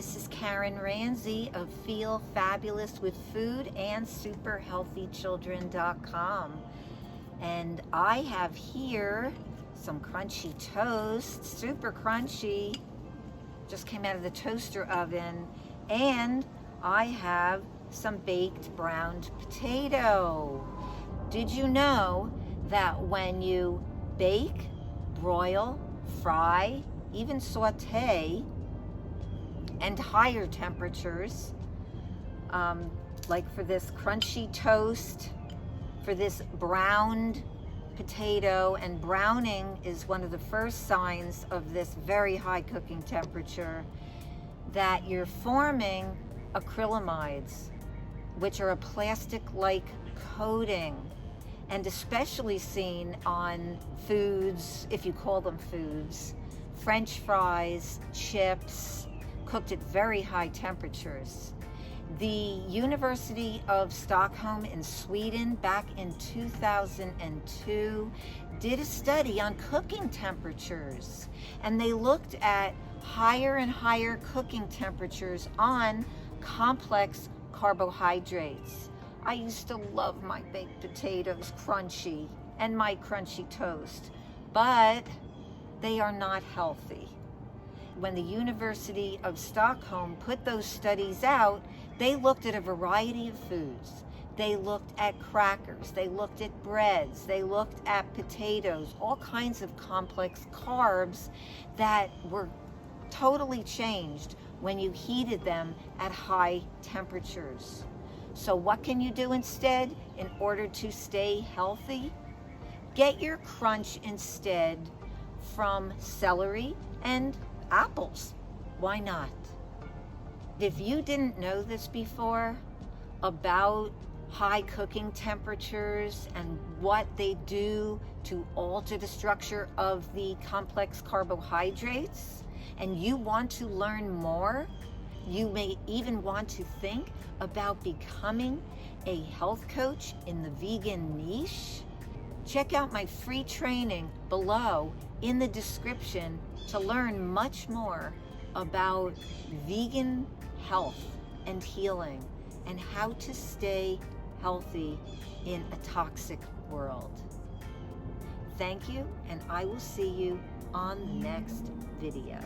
this is Karen Ranzi of Feel Fabulous with Food and SuperHealthyChildren.com. And I have here some crunchy toast, super crunchy, just came out of the toaster oven, and I have some baked browned potato. Did you know that when you bake, broil, fry, even saute, and higher temperatures, like for this crunchy toast, for this browned potato, and browning is one of the first signs of this very high cooking temperature, that you're forming acrylamides, which are a plastic-like coating, and especially seen on foods, if you call them foods, French fries, chips, cooked at very high temperatures. The University of Stockholm in Sweden back in 2002 did a study on cooking temperatures, and they looked at higher and higher cooking temperatures on complex carbohydrates. I used to love my baked potatoes crunchy and my crunchy toast, but they are not healthy. When the University of Stockholm put those studies out, they looked at a variety of foods. They looked at crackers, they looked at breads, they looked at potatoes, all kinds of complex carbs that were totally changed when you heated them at high temperatures. So what can you do instead in order to stay healthy? Get your crunch instead from celery and apples. Why not? If you didn't know this before about high cooking temperatures and what they do to alter the structure of the complex carbohydrates, and you want to learn more, you may even want to think about becoming a health coach in the vegan niche, check out my free training below in the description to learn much more about vegan health and healing and how to stay healthy in a toxic world. Thank you, and I will see you on the next video.